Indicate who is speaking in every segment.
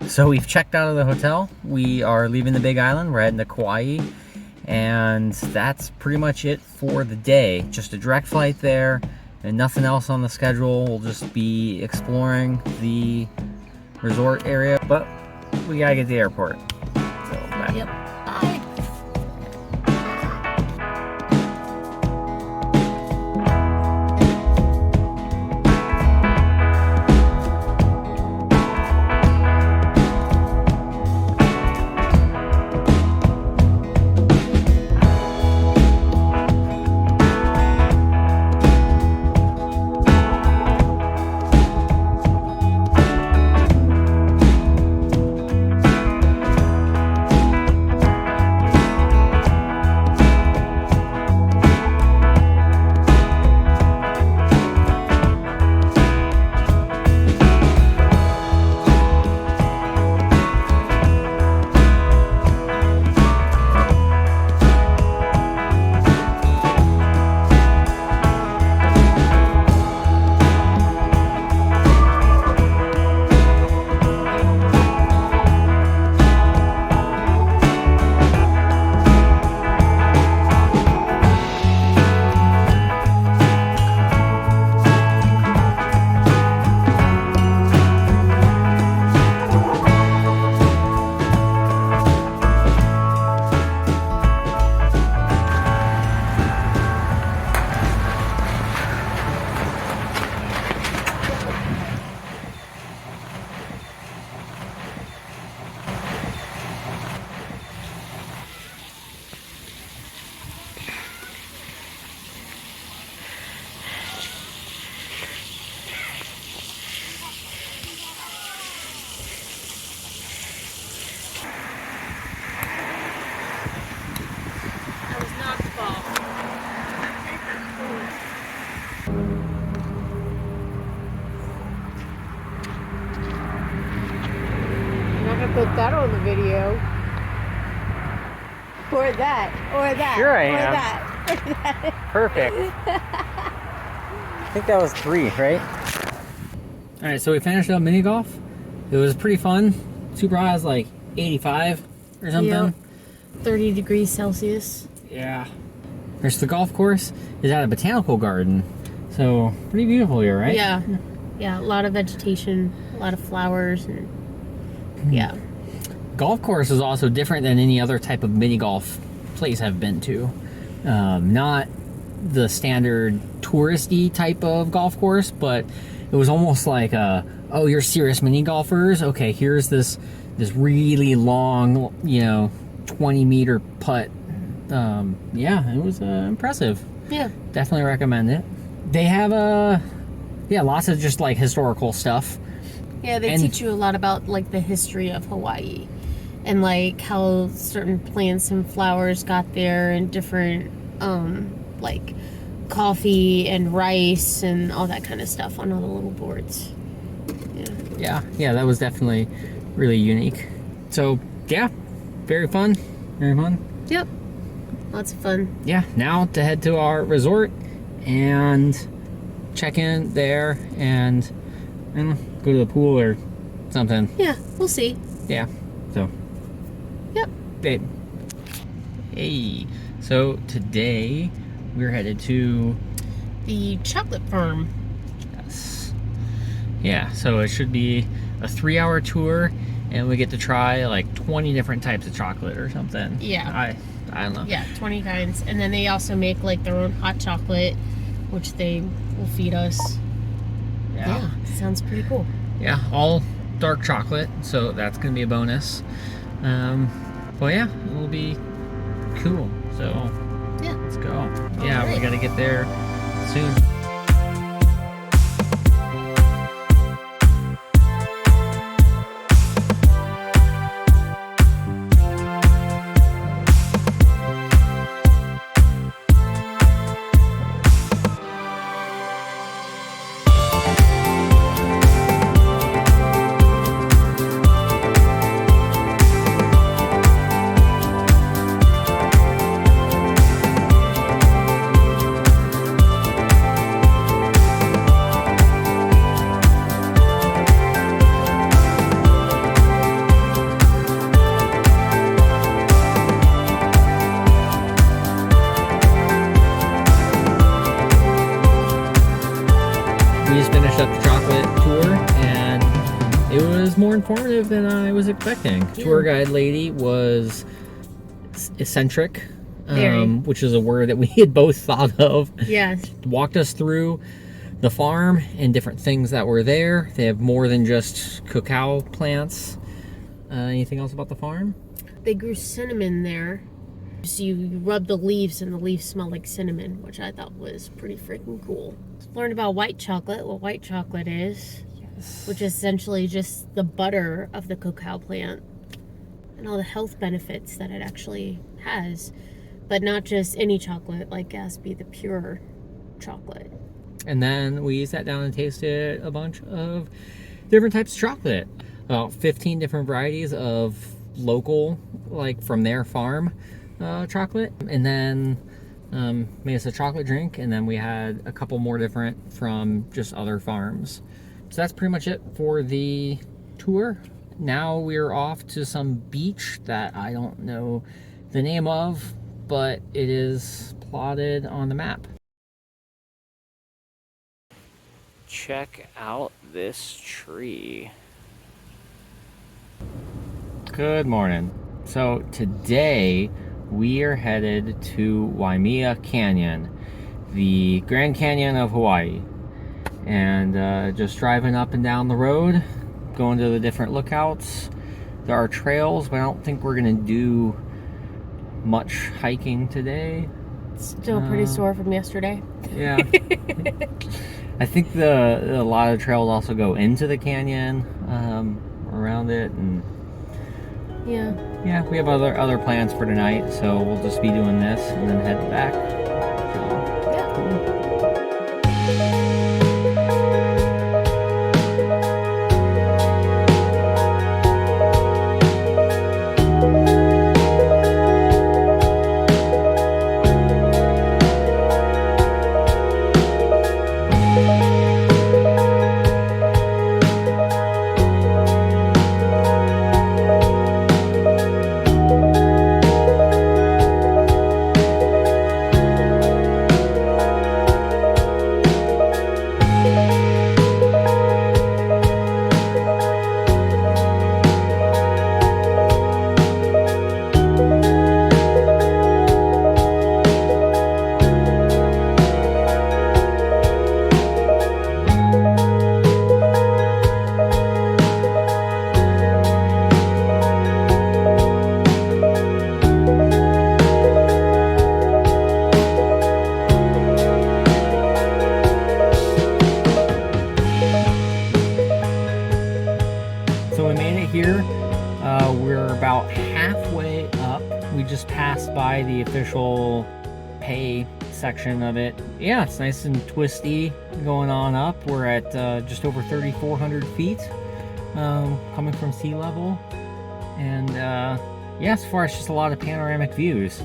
Speaker 1: So we've checked out of the hotel. We are leaving the Big Island. We're heading to Kauai. And that's pretty much it for the day. Just a direct flight there and nothing else on the schedule. We'll just be exploring the resort area, but we gotta get to the airport. So, bye.
Speaker 2: Yep. Bye. Put that on the video. Or that. Or that.
Speaker 1: Sure I
Speaker 2: or
Speaker 1: am.
Speaker 2: That.
Speaker 1: Perfect. I think that was 3, right? All right, so we finished up mini golf. It was pretty fun. Super high was like 85 or something.
Speaker 2: Yep. 30 degrees Celsius.
Speaker 1: Yeah. There's the golf course is at a botanical garden. So pretty beautiful here, right?
Speaker 2: Yeah. Yeah, a lot of vegetation, a lot of flowers, and yeah.
Speaker 1: Golf course is also different than any other type of mini golf place I've been to. Not the standard touristy type of golf course, but it was almost like oh, you're serious mini golfers? Okay, here's this really long, 20-meter putt. Yeah, it was impressive.
Speaker 2: Yeah.
Speaker 1: Definitely recommend it. They have lots of just like historical stuff.
Speaker 2: Yeah, they teach you a lot about like the history of Hawaii and like how certain plants and flowers got there and different like coffee and rice and all that kind of stuff on all the little boards.
Speaker 1: Yeah, that was definitely really unique. So yeah, very fun.
Speaker 2: Yep, lots of fun.
Speaker 1: Yeah, now to head to our resort and check in there and go to the pool or something.
Speaker 2: Yeah, we'll see.
Speaker 1: Yeah, so.
Speaker 2: Yep.
Speaker 1: Babe. Hey, so today we're headed to
Speaker 2: the chocolate farm.
Speaker 1: Yes. Yeah, so it should be a 3-hour tour and we get to try like 20 different types of chocolate or something.
Speaker 2: Yeah.
Speaker 1: I don't know.
Speaker 2: Yeah, 20 kinds. And then they also make like their own hot chocolate, which they will feed us. Yeah, sounds pretty cool.
Speaker 1: Yeah, all dark chocolate, so that's gonna be a bonus. But yeah, it will be cool. So
Speaker 2: yeah,
Speaker 1: let's go. Yeah,
Speaker 2: right.
Speaker 1: We gotta get there soon. It was more informative than I was expecting.
Speaker 2: Yeah.
Speaker 1: Tour guide lady was eccentric,
Speaker 2: Very.
Speaker 1: which is a word that we had both thought of.
Speaker 2: Yes.
Speaker 1: Walked us through the farm and different things that were there. They have more than just cacao plants. Anything else about the farm?
Speaker 2: They grew cinnamon there. So you rub the leaves and the leaves smell like cinnamon, which I thought was pretty freaking cool. Learned about white chocolate, what white chocolate is, which is essentially just the butter of the cacao plant and all the health benefits that it actually has. But not just any chocolate, like it has to be the pure chocolate.
Speaker 1: And then we sat down and tasted a bunch of different types of chocolate. About 15 different varieties of local, like from their farm, chocolate. And then made us a chocolate drink, and then we had a couple more different from just other farms. So that's pretty much it for the tour. Now we're off to some beach that I don't know the name of, but it is plotted on the map. Check out this tree. Good morning. So today we are headed to Waimea Canyon, the Grand Canyon of Hawaii. And just driving up and down the road, going to the different lookouts. There are trails, but I don't think we're gonna do much hiking today.
Speaker 2: Still pretty sore from yesterday.
Speaker 1: Yeah. I think a lot of trails also go into the canyon, around it, and yeah, we have other plans for tonight, so we'll just be doing this and then head back. So,
Speaker 2: Yeah.
Speaker 1: cool. So we made it here. We're about halfway up. We just passed by the official pay section of it. Yeah, it's nice and twisty going on up. We're at just over 3,400 feet, coming from sea level. And yeah, so far it's just a lot of panoramic views.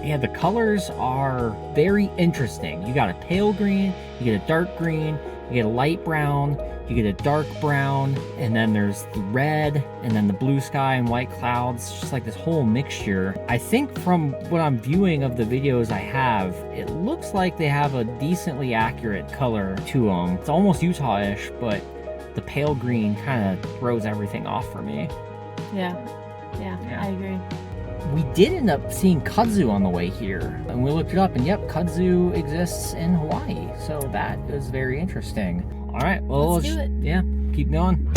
Speaker 1: Yeah, the colors are very interesting. You got a pale green, you get a dark green, you get a light brown, you get a dark brown, and then there's the red, and then the blue sky and white clouds. It's just like this whole mixture. I think from what I'm viewing of the videos I have, it looks like they have a decently accurate color to them. It's almost Utah-ish, but the pale green kind of throws everything off for me.
Speaker 2: Yeah, I agree.
Speaker 1: We did end up seeing kudzu on the way here, and we looked it up, and yep, kudzu exists in Hawaii, so that is very interesting. All right, well,
Speaker 2: Let's do it.
Speaker 1: Yeah, keep going.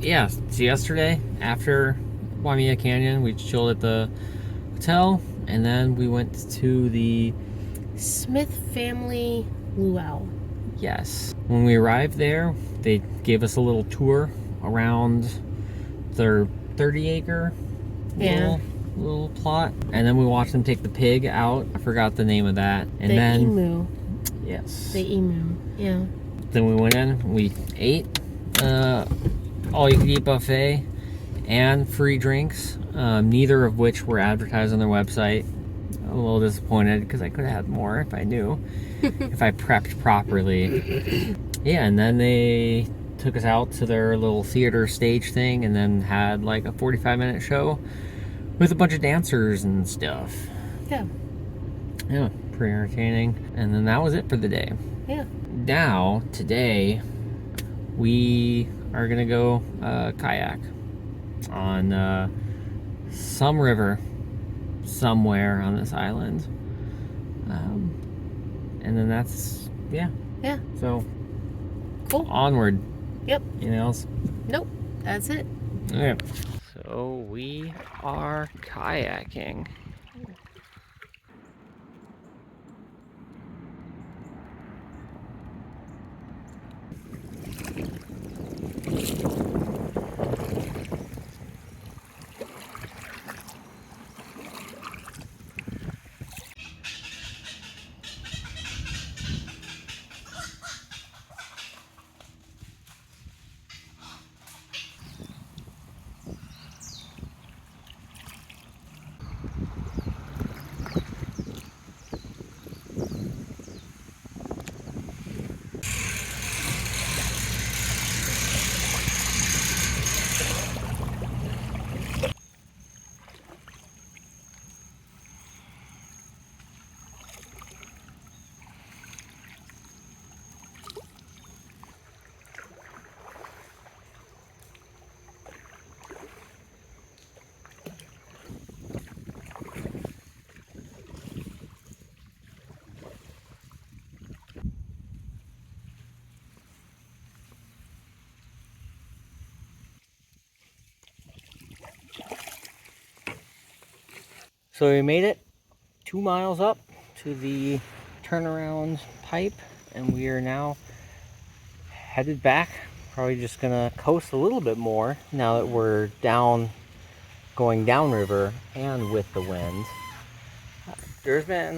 Speaker 1: Yeah, so yesterday after Waimea Canyon, we chilled at the hotel, and then we went to the
Speaker 2: Smith Family Luau.
Speaker 1: Yes. When we arrived there, they gave us a little tour around their 30-acre little plot, and then we watched them take the pig out. I forgot the name of that. And
Speaker 2: the emu.
Speaker 1: Yes.
Speaker 2: The emu. Yeah.
Speaker 1: Then we went in. We ate all-you-can-eat buffet and free drinks, neither of which were advertised on their website. I'm a little disappointed because I could have had more if I knew, if I prepped properly. Yeah, and then they took us out to their little theater stage thing, and then had like a 45-minute show with a bunch of dancers and stuff.
Speaker 2: Yeah.
Speaker 1: Yeah, pretty entertaining. And then that was it for the day.
Speaker 2: Yeah.
Speaker 1: Now, today, we are gonna go kayak on some river somewhere on this island. And then that's, yeah.
Speaker 2: Yeah.
Speaker 1: So,
Speaker 2: cool.
Speaker 1: Onward.
Speaker 2: Yep.
Speaker 1: Anything else?
Speaker 2: Nope. That's it.
Speaker 1: Okay. So, we are kayaking. So we made it 2 miles up to the turnaround pipe, and we are now headed back. Probably just gonna coast a little bit more now that we're going downriver and with the wind. There's been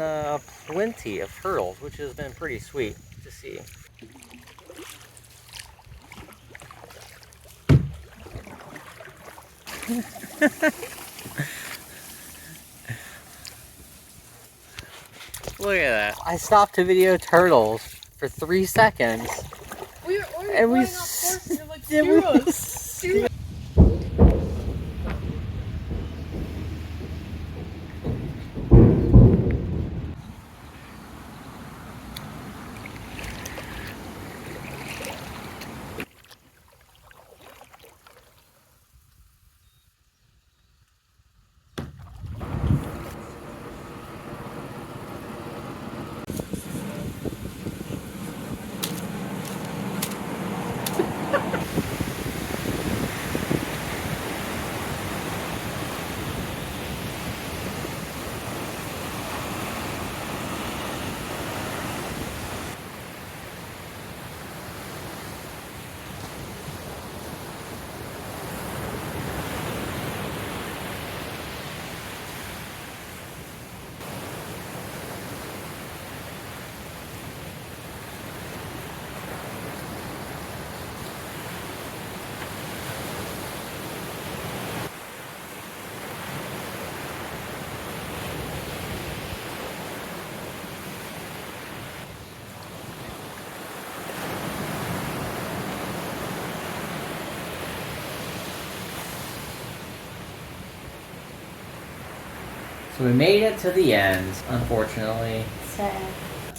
Speaker 1: plenty of turtles, which has been pretty sweet to see. Look at that. I stopped to video turtles for 3 seconds,
Speaker 3: and we
Speaker 1: So we made it to the end, unfortunately.
Speaker 2: Sad.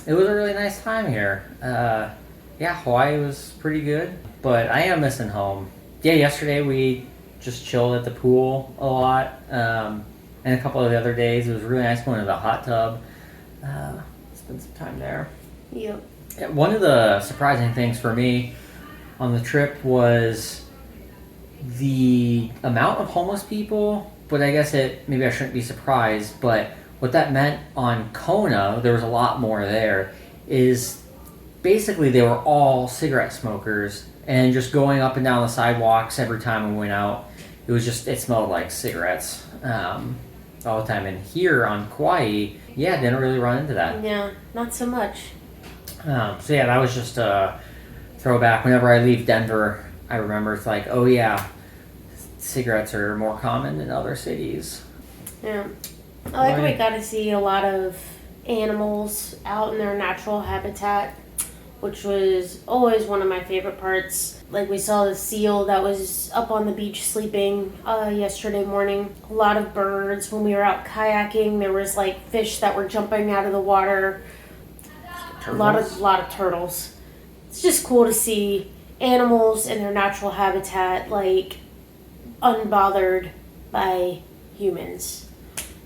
Speaker 1: It was a really nice time here. Yeah, Hawaii was pretty good, but I am missing home. Yeah, yesterday we just chilled at the pool a lot, and a couple of the other days it was really nice going to the hot tub. Spent some time there.
Speaker 2: Yep.
Speaker 1: Yeah, one of the surprising things for me on the trip was the amount of homeless people, but I guess maybe I shouldn't be surprised, but what that meant on Kona, there was a lot more there, is basically they were all cigarette smokers and just going up and down the sidewalks every time we went out. It smelled like cigarettes all the time. And here on Kauai, yeah, didn't really run into that.
Speaker 2: Yeah, not so much.
Speaker 1: So yeah, that was just a throwback. Whenever I leave Denver, I remember it's like, oh yeah, cigarettes are more common in other cities.
Speaker 2: Yeah. I like we got to see a lot of animals out in their natural habitat, which was always one of my favorite parts. Like we saw the seal that was up on the beach sleeping yesterday morning. A lot of birds. When we were out kayaking, there was like fish that were jumping out of the water.
Speaker 1: Turtles.
Speaker 2: A lot of turtles. It's just cool to see animals in their natural habitat, like unbothered by humans.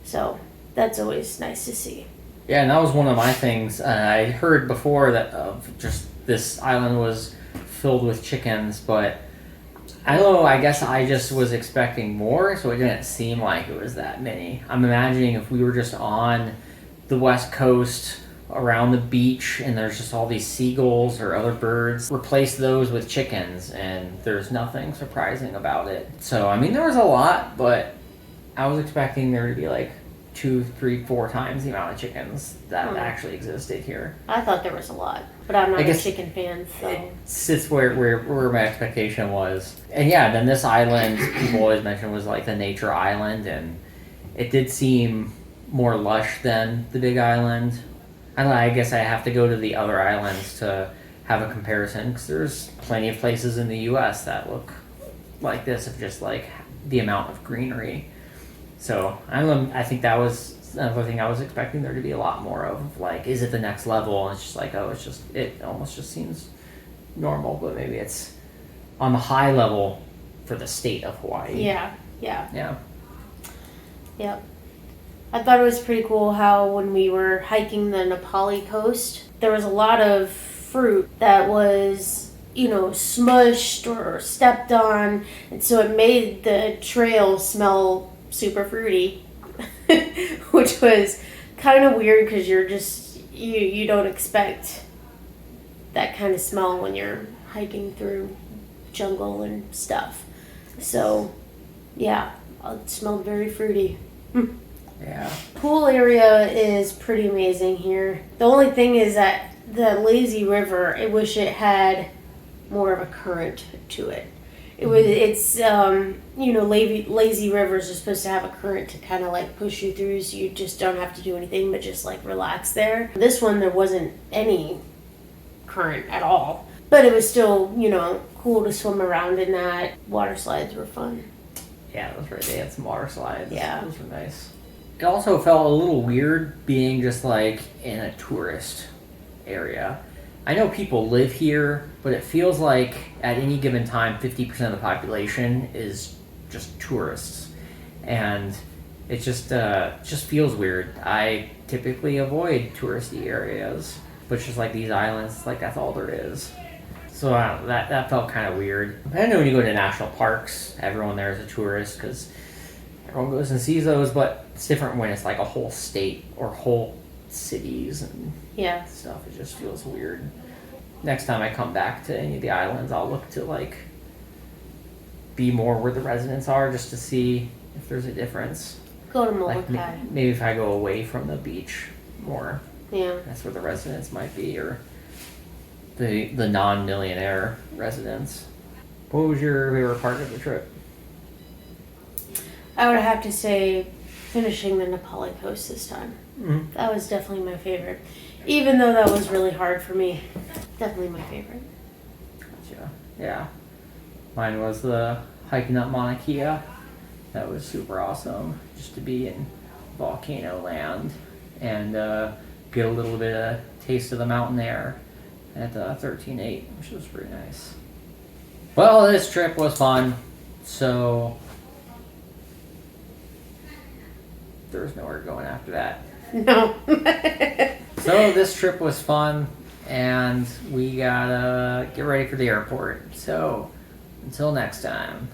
Speaker 2: So that's always nice to see.
Speaker 1: Yeah, and that was one of my things. I heard before that just this island was filled with chickens, but I don't know, I guess I just was expecting more, so it didn't seem like it was that many. I'm imagining if we were just on the west coast around the beach and there's just all these seagulls or other birds, replace those with chickens and there's nothing surprising about it. So, I mean, there was a lot, but I was expecting there to be like 2, 3, 4 times the amount of chickens that actually existed here.
Speaker 2: I thought there was a lot, but I'm not a chicken fan, so
Speaker 1: it sits where my expectation was. And yeah, then this island people always mention was like the nature island, and it did seem more lush than the big island. I don't know, I guess I have to go to the other islands to have a comparison, because there's plenty of places in the US that look like this, of just like the amount of greenery. So I think that was another thing I was expecting there to be a lot more of. Like, is it the next level? And it's just like, oh, it almost just seems normal, but maybe it's on the high level for the state of Hawaii.
Speaker 2: Yeah. I thought it was pretty cool how when we were hiking the Nepali coast, there was a lot of fruit that was, smushed or stepped on, and so it made the trail smell super fruity, which was kind of weird because you're just you don't expect that kind of smell when you're hiking through jungle and stuff. So yeah, it smelled very fruity.
Speaker 1: Yeah.
Speaker 2: Pool area is pretty amazing here. The only thing is that the lazy river, I wish it had more of a current to it. Lazy rivers are supposed to have a current to kind of like push you through, so you just don't have to do anything but just like relax there. This one, there wasn't any current at all. But it was still, cool to swim around in that. Water slides were fun.
Speaker 1: Yeah, those were, they had some water slides.
Speaker 2: Yeah.
Speaker 1: Those were nice. It also felt a little weird being just like in a tourist area. I know people live here, but it feels like at any given time, 50% of the population is just tourists. And it just feels weird. I typically avoid touristy areas, but just like these islands, like that's all there is. So that felt kind of weird. I know when you go to national parks, everyone there is a tourist because everyone goes and sees those, but it's different when it's like a whole state or whole cities and stuff. It just feels weird. Next time I come back to any of the islands, I'll look to like be more where the residents are just to see if there's a difference.
Speaker 2: Go to Molokai.
Speaker 1: Like maybe if I go away from the beach more.
Speaker 2: Yeah.
Speaker 1: That's where the residents might be, or the non-millionaire residents. What was your favorite part of the trip?
Speaker 2: I would have to say finishing the Nepali coast this time.
Speaker 1: Mm-hmm.
Speaker 2: That was definitely my favorite. Even though that was really hard for me. Definitely my favorite.
Speaker 1: Gotcha. Yeah. Mine was the hiking up Mauna Kea. That was super awesome. Just to be in volcano land and get a little bit of taste of the mountain air at 13.8, which was pretty nice. Well, this trip was fun. So there's nowhere going after that.
Speaker 2: No.
Speaker 1: So this trip was fun, and we gotta get ready for the airport. So until next time.